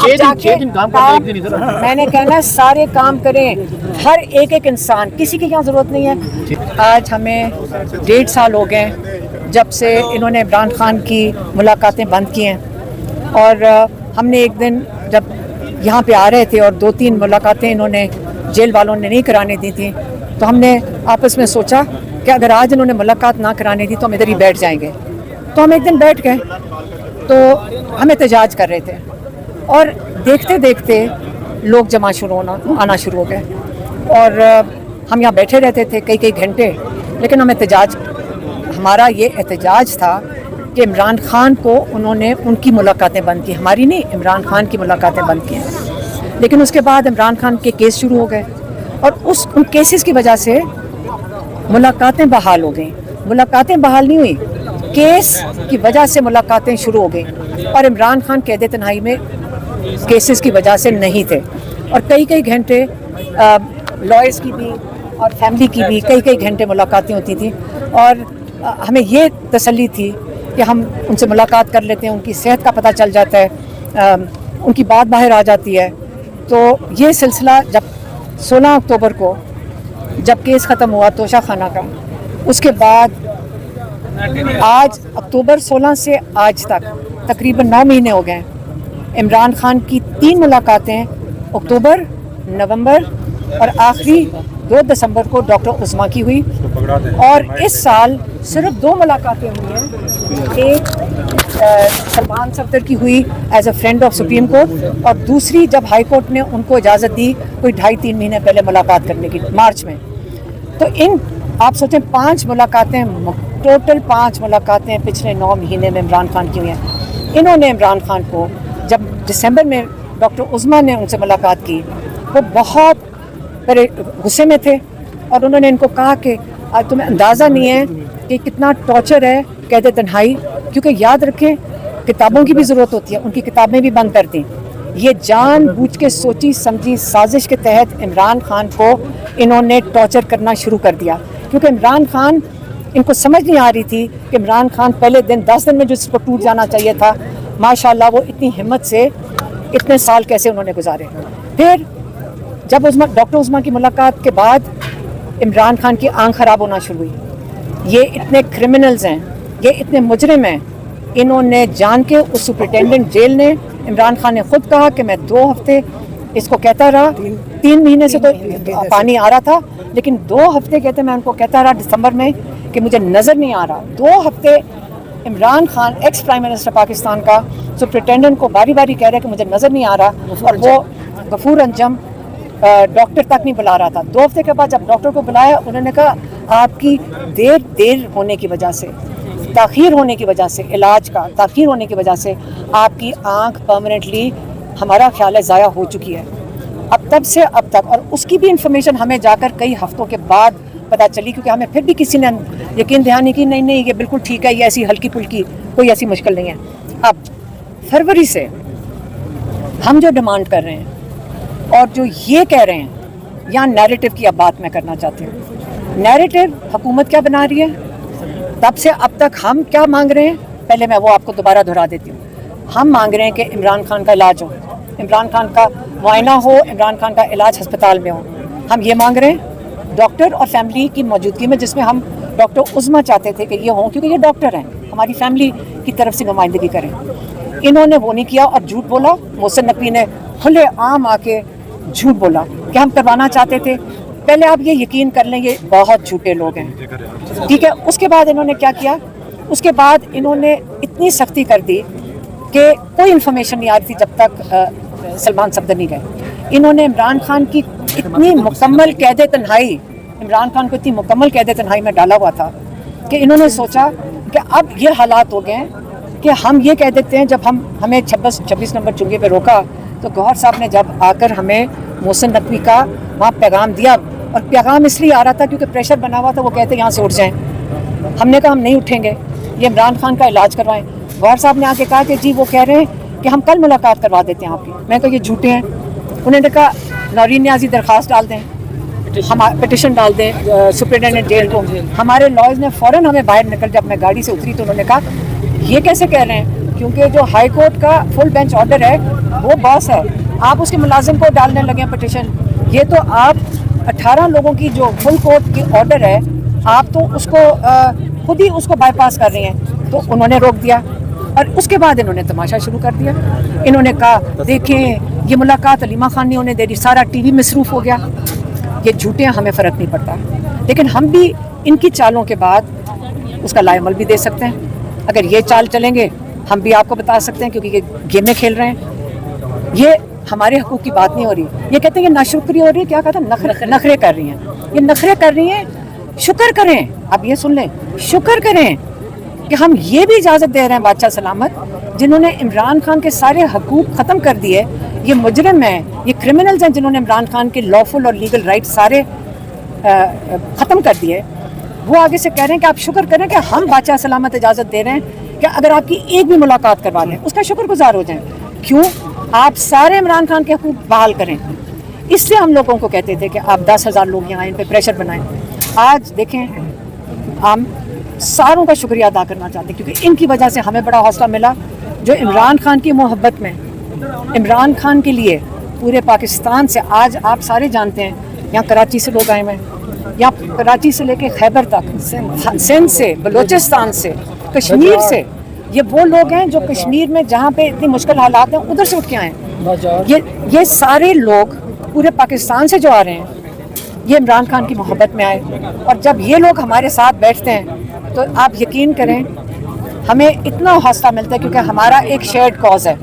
میں نے کہنا سارے کام کریں، ہر ایک انسان، کسی کی یہاں ضرورت نہیں ہے. آج ہمیں 1.5 سال ہو گئے جب سے انہوں نے عمران خان کی ملاقاتیں بند کی ہیں، اور ہم نے ایک دن جب یہاں پہ آ رہے تھے اور 2-3 ملاقاتیں انہوں نے جیل والوں نے نہیں کرانے دی تھیں، تو ہم نے آپس میں سوچا کہ اگر آج انہوں نے ملاقات نہ کرانے دی تو ہم ادھر ہی بیٹھ جائیں گے. تو ہم ایک دن بیٹھ گئے تو ہم احتجاج کر رہے تھے، اور دیکھتے دیکھتے لوگ آنا شروع ہو گئے، اور ہم یہاں بیٹھے رہتے تھے کئی گھنٹے. لیکن ہمارا یہ احتجاج تھا کہ عمران خان کو انہوں نے ان کی ملاقاتیں بند کی، ہماری نہیں، عمران خان کی ملاقاتیں بند کی ہیں. لیکن اس کے بعد عمران خان کے کیس شروع ہو گئے، اور ان کیسز کی وجہ سے ملاقاتیں بحال ہو گئیں. ملاقاتیں بحال نہیں ہوئی، کیس کی وجہ سے ملاقاتیں شروع ہو گئیں، اور عمران خان قید تنہائی میں کیسز کی وجہ سے نہیں تھے. اور کئی گھنٹے لائرز کی بھی اور فیملی کی بھی کئی گھنٹے ملاقاتیں ہوتی تھیں، اور ہمیں یہ تسلی تھی کہ ہم ان سے ملاقات کر لیتے ہیں، ان کی صحت کا پتہ چل جاتا ہے، ان کی بات باہر آ جاتی ہے. تو یہ سلسلہ جب 16 اکتوبر کو جب کیس ختم ہوا توشہ خانہ کا، اس کے بعد آج اکتوبر 16 سے آج تک تقریباً 9 مہینے ہو گئے ہیں. عمران خان کی 3 ملاقاتیں اکتوبر، نومبر اور آخری 2 دسمبر کو ڈاکٹر عظمیٰ کی ہوئی، اور اس سال صرف 2 ملاقاتیں ہوئی ہیں. ایک سلمان صفدر کی ہوئی as a friend of supreme court, اور دوسری جب ہائی کورٹ نے ان کو اجازت دی کوئی 2.5-3 مہینے پہلے ملاقات کرنے کی، مارچ میں. تو آپ سوچیں 5 ملاقاتیں، ٹوٹل 5 ملاقاتیں پچھلے 9 مہینے میں عمران خان کی ہوئی ہیں. انہوں نے عمران خان کو جب دسمبر میں ڈاکٹر عظمیٰ نے ان سے ملاقات کی، وہ بہت بڑے غصے میں تھے، اور انہوں نے ان کو کہا کہ تمہیں اندازہ نہیں ہے کہ کتنا ٹارچر ہے قید تنہائی، کیونکہ یاد رکھیں کتابوں کی بھی ضرورت ہوتی ہے، ان کی کتابیں بھی بند کر دیں. یہ جان بوجھ کے سوچی سمجھی سازش کے تحت عمران خان کو انہوں نے ٹارچر کرنا شروع کر دیا، کیونکہ عمران خان، ان کو سمجھ نہیں آ رہی تھی کہ عمران خان پہلے 10 دن میں جو اس کو ٹوٹ جانا چاہیے تھا، ماشاءاللہ وہ اتنی ہمت سے اتنے سال کیسے انہوں نے گزارے. پھر جب ڈاکٹر عظمیٰ کی ملاقات کے بعد عمران خان کی آنکھ خراب ہونا شروع ہوئی. یہ اتنے کرمنلز ہیں، یہ اتنے مجرم ہیں، انہوں نے جان کے اس سپرنٹینڈنٹ جیل نے، عمران خان نے خود کہا کہ میں 2 ہفتے اس کو کہتا رہا، 3 مہینے سے تو پانی آ رہا تھا، لیکن 2 ہفتے کہتے میں ان کو کہتا رہا دسمبر میں کہ مجھے نظر نہیں آ رہا. 2 ہفتے Imran Khan ex prime minister Pakistan کا سپرنٹینڈنٹ کو باری کہہ رہا ہے کہ مجھے نظر نہیں آ رہا، اور وہ غفور انجم ڈاکٹر تک نہیں بلا رہا تھا. 2 ہفتے کے بعد جب ڈاکٹر کو بلایا، انہوں نے کہا آپ کی دیر ہونے کی وجہ سے، تاخیر ہونے کی وجہ سے، علاج کا تاخیر ہونے کی وجہ سے آپ کی آنکھ پرماننٹلی ہمارا خیال ہے ضائع ہو چکی ہے. اب تب سے اب تک، اور اس کی بھی انفارمیشن ہمیں جا کر کئی ہفتوں کے بعد پتہ چلی، کیونکہ ہمیں پھر بھی کسی نے یقین دہانی کی نہیں یہ بالکل ٹھیک ہے، یہ ایسی ہلکی پھلکی کوئی ایسی مشکل نہیں ہے. اب فروری سے ہم جو ڈیمانڈ کر رہے ہیں اور جو یہ کہہ رہے ہیں، یہاں نیریٹو کی اب بات میں کرنا چاہتی ہوں. نیریٹو حکومت کیا بنا رہی ہے، تب سے اب تک ہم کیا مانگ رہے ہیں، پہلے میں وہ آپ کو دوبارہ دہرا دیتی ہوں. ہم مانگ رہے ہیں کہ عمران خان کا علاج ہو، عمران خان کا معائنہ ہو، عمران خان کا علاج ہسپتال میں ہو. ہم یہ مانگ رہے ہیں ڈاکٹر اور فیملی کی موجودگی میں، جس میں ہم ڈاکٹر عظمیٰ چاہتے تھے کہ یہ ہوں، کیونکہ یہ ڈاکٹر ہیں، ہماری فیملی کی طرف سے نمائندگی کریں. انہوں نے وہ نہیں کیا اور جھوٹ بولا. محسن نقوی نے کھلے عام آ کے جھوٹ بولا کہ ہم کروانا چاہتے تھے. پہلے آپ یہ یقین کر لیں یہ بہت جھوٹے لوگ ہیں، ٹھیک ہے. اس کے بعد انہوں نے کیا کیا، اس کے بعد انہوں نے اتنی سختی کر دی کہ کوئی انفارمیشن نہیں آ رہی تھی جب تک سلمان صفدر نہیں گئے. انہوں نے عمران خان کی اتنی مکمل قید تنہائی، عمران خان کو اتنی مکمل قید تنہائی میں ڈالا ہوا تھا کہ انہوں نے سوچا کہ اب یہ حالات ہو گئے ہیں کہ ہم یہ کہہ دیتے ہیں. جب ہمیں 26 نمبر چنگے پہ روکا تو گوہر صاحب نے جب آ کر ہمیں محسن نقوی کا وہاں پیغام دیا، اور پیغام اس لیے آ رہا تھا کیونکہ پریشر بنا ہوا تھا، وہ کہتے یہاں سے اٹھ جائیں. ہم نے کہا ہم نہیں اٹھیں گے، یہ عمران خان کا علاج کروائیں. گوہر صاحب نے آ کے کہا کہ جی وہ کہہ رہے ہیں کہ ہم کل ملاقات کروا دیتے ہیں آپ کی. میں کہا یہ جھوٹے ہیں. انہوں نے کہا نورین نیازی درخواست ڈال دیں، پٹیشن ڈال دیں سپرنٹینڈنٹ جیل کو. ہمارے لائرز نے فوراً ہمیں باہر نکل، جب میں گاڑی سے اتری تو انہوں نے کہا یہ کیسے کہہ رہے ہیں کیونکہ جو ہائی کورٹ کا فل بینچ آرڈر ہے وہ باس ہے. آپ اس کے ملازم کو ڈالنے لگے پٹیشن. یہ تو آپ 18 لوگوں کی جو فل کورٹ کی آرڈر ہے آپ تو اس کو خود ہی اس کو بائی پاس کر رہے ہیں. تو انہوں نے روک دیا اور اس کے بعد انہوں نے تماشا شروع کر دیا. انہوں نے کہا دیکھیں یہ ملاقات علیمہ خان نے انہیں دے دی, سارا ٹی وی مصروف ہو گیا. یہ جھوٹے ہیں, ہمیں فرق نہیں پڑتا, لیکن ہم بھی ان کی چالوں کے بعد اس کا لائے عمل بھی دے سکتے ہیں. اگر یہ چال چلیں گے ہم بھی آپ کو بتا سکتے ہیں, کیونکہ یہ گیمیں کھیل رہے ہیں. یہ ہمارے حقوق کی بات نہیں ہو رہی. یہ کہتے ہیں یہ ناشکری ہو رہی ہے, کیا کہتا ہے, نخرے کر رہی ہیں. یہ نخرے کر رہی ہیں, شکر کریں. اب یہ سن لیں, شکر کریں کہ ہم یہ بھی اجازت دے رہے ہیں بادشاہ سلامت, جنہوں نے عمران خان کے سارے حقوق ختم کر دیے. یہ مجرم ہیں, یہ کرمنلز ہیں جنہوں نے عمران خان کے لافل اور لیگل رائٹ سارے ختم کر دیے. وہ آگے سے کہہ رہے ہیں کہ آپ شکر کریں کہ ہم بادشاہ سلامت اجازت دے رہے ہیں کہ اگر آپ کی ایک بھی ملاقات کروا لیں اس کا شکر گزار ہو جائیں. کیوں؟ آپ سارے عمران خان کے حقوق بحال کریں. اس لیے ہم لوگوں کو کہتے تھے کہ آپ 10,000 لوگ یہاں ان پہ پریشر بنائیں. آج دیکھیں ہم ساروں کا شکریہ ادا کرنا چاہتے ہیں, کیونکہ ان کی وجہ سے ہمیں بڑا حوصلہ ملا. جو عمران خان کی محبت میں, عمران خان کے لیے پورے پاکستان سے, آج آپ سارے جانتے ہیں یہاں کراچی سے لوگ آئے ہوئے ہیں, یہاں کراچی سے لے کے خیبر تک, سندھ سے, بلوچستان سے, کشمیر سے. یہ وہ لوگ ہیں جو کشمیر میں جہاں پہ اتنی مشکل حالات ہیں ادھر سے اٹھ کے آئے ہیں. یہ سارے لوگ پورے پاکستان سے جو آ رہے ہیں یہ عمران خان کی محبت میں آئے. اور جب یہ لوگ ہمارے ساتھ بیٹھتے ہیں تو آپ یقین کریں ہمیں اتنا حوصلہ ملتا ہے, کیونکہ ہمارا ایک شیئرڈ کاز ہے.